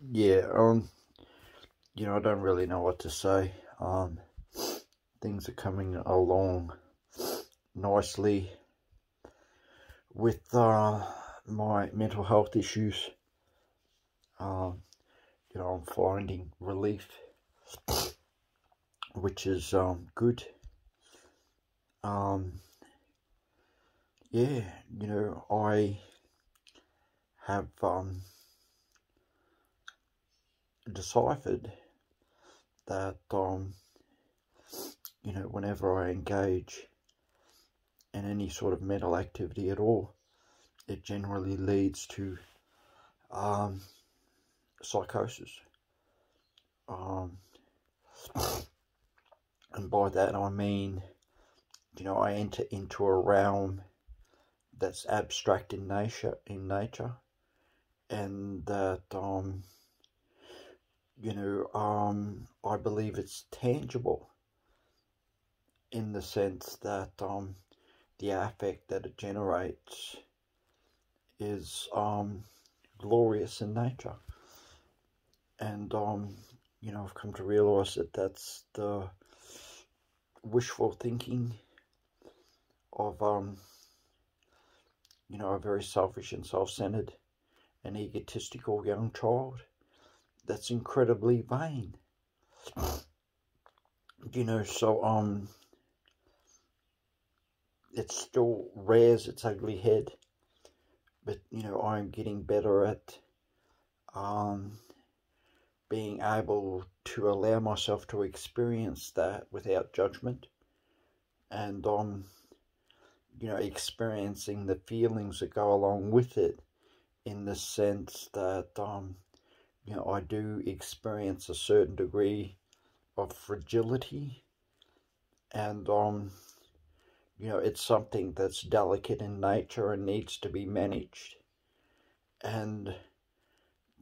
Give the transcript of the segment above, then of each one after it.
Yeah, I don't really know what to say. Things are coming along nicely with my mental health issues. Um, I'm finding relief, which is good. Um, yeah, I have deciphered that whenever I engage in any sort of mental activity at all, it generally leads to um, psychosis. Um, and by that I mean, I enter into a realm that's abstract in nature, and that I believe it's tangible in the sense that the affect that it generates is glorious in nature. And I've come to realize that that's the wishful thinking of a very selfish and self-centered and egotistical young child that's incredibly vain. So it still rears its ugly head, but I'm getting better at being able to allow myself to experience that without judgment, and experiencing the feelings that go along with it, in the sense that I do experience a certain degree of fragility, and it's something that's delicate in nature and needs to be managed. And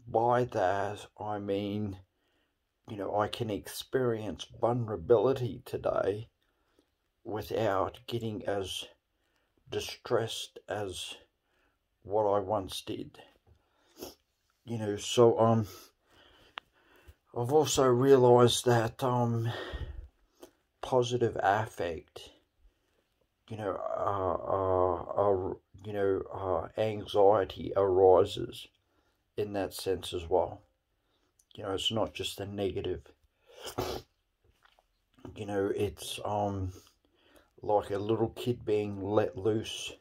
by that I mean, I can experience vulnerability today without getting as distressed as what I once did. So I've also realized that positive affect, anxiety arises in that sense as well. It's not just a negative. It's like a little kid being let loose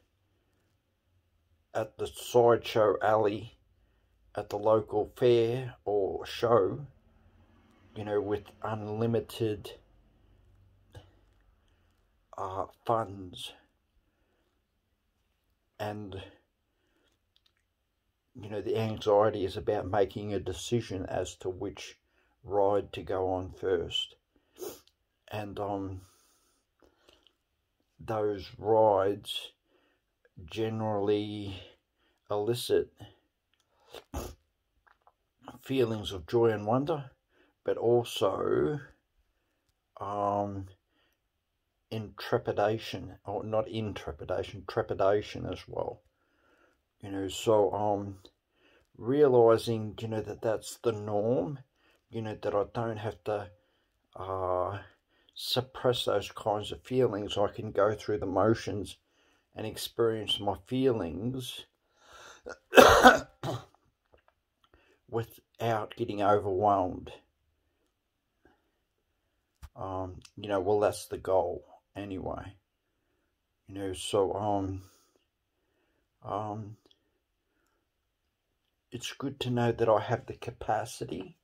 at the sideshow alley at the local fair or show, with unlimited funds, and the anxiety is about making a decision as to which ride to go on first. And those rides generally elicit feelings of joy and wonder, but also intrepidation, or not intrepidation, trepidation as well. So realizing, that that's the norm, that I don't have to suppress those kinds of feelings. I can go through the motions and experience my feelings without getting overwhelmed. Well, that's the goal anyway. So it's good to know that I have the capacity,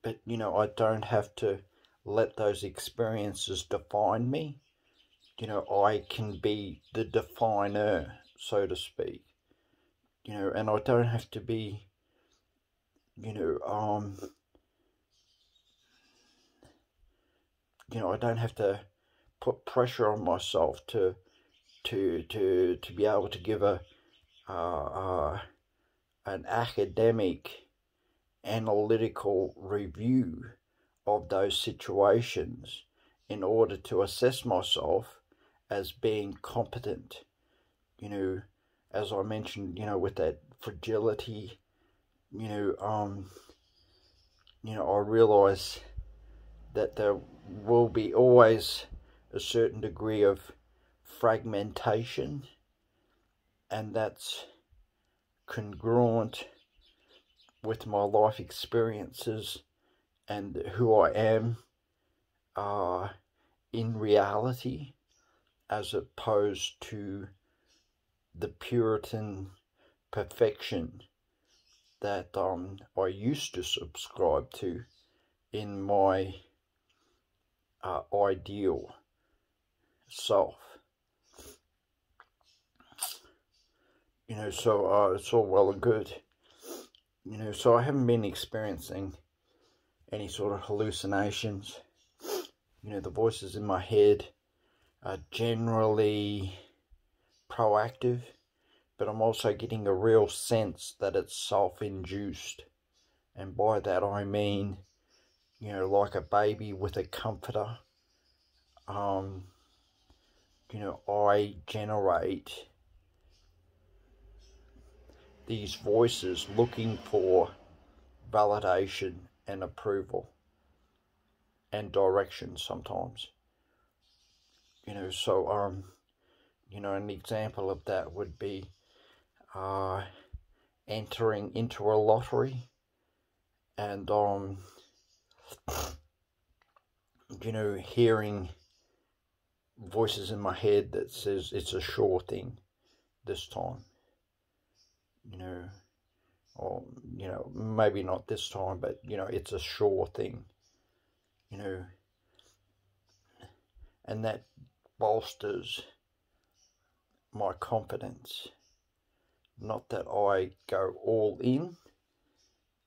but I don't have to let those experiences define me. I can be the definer, so to speak. And I don't have to be, I don't have to put pressure on myself to be able to give an academic, analytical review of those situations in order to assess myself as being competent. As I mentioned, with that fragility, I realise that there will be always a certain degree of fragmentation, and that's congruent with my life experiences and who I am in reality, as opposed to the Puritan perfection that I used to subscribe to in my ideal self. So it's all well and good. So I haven't been experiencing any sort of hallucinations. The voices in my head are generally proactive, but I'm also getting a real sense that it's self-induced. And by that I mean, like a baby with a comforter. I generate these voices looking for validation and approval and direction sometimes. So an example of that would be entering into a lottery and hearing voices in my head that says it's a sure thing this time. Or maybe not this time, but it's a sure thing. And that bolsters my confidence. Not that I go all in,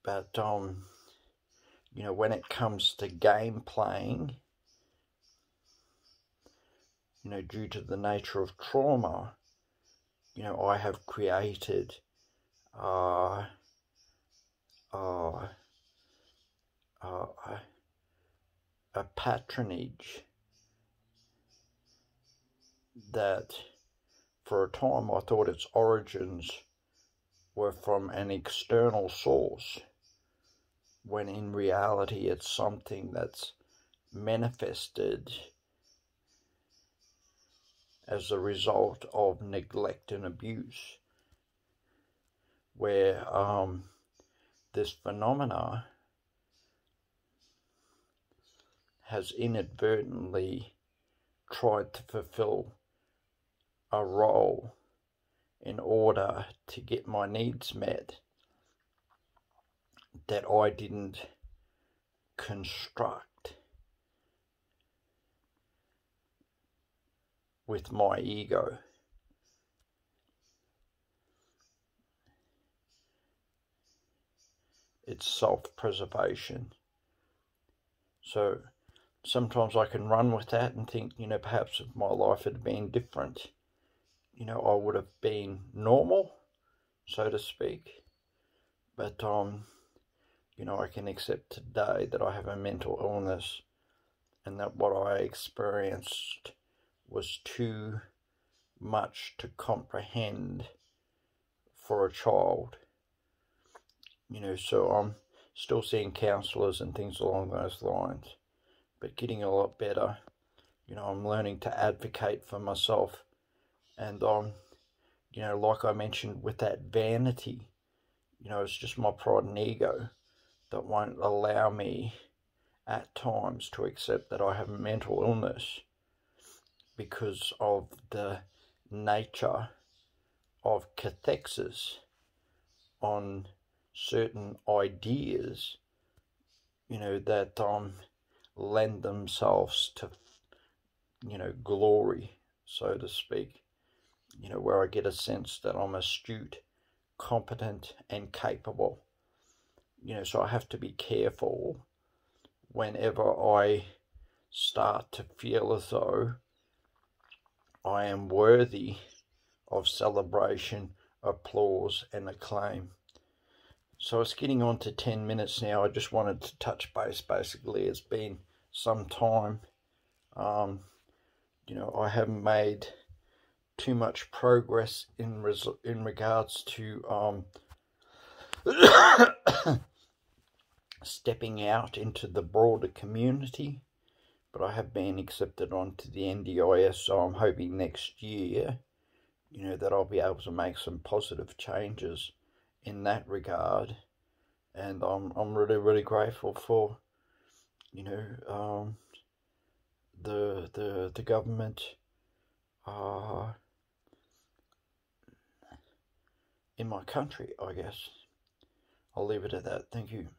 but when it comes to game playing, due to the nature of trauma, I have created a patronage that for a time I thought its origins were from an external source, when in reality it's something that's manifested as a result of neglect and abuse, where this phenomena has inadvertently tried to fulfill a role in order to get my needs met that I didn't construct with my ego. It's self-preservation. So sometimes I can run with that and think, perhaps if my life had been different, I would have been normal, so to speak. But, I can accept today that I have a mental illness and that what I experienced was too much to comprehend for a child. So I'm still seeing counsellors and things along those lines, but getting a lot better. I'm learning to advocate for myself, and like I mentioned with that vanity, it's just my pride and ego that won't allow me at times to accept that I have a mental illness because of the nature of cathexis on certain ideas, that lend themselves to, glory, so to speak, where I get a sense that I'm astute, competent, and capable. So I have to be careful whenever I start to feel as though I am worthy of celebration, applause, and acclaim. So it's getting on to 10 minutes now. I just wanted to touch base. Basically, it's been some time. I haven't made too much progress in regards to stepping out into the broader community. But I have been accepted onto the NDIS, so I'm hoping next year, that I'll be able to make some positive changes in that regard. And I'm really, really grateful for, the government in my country, I guess. I'll leave it at that. Thank you.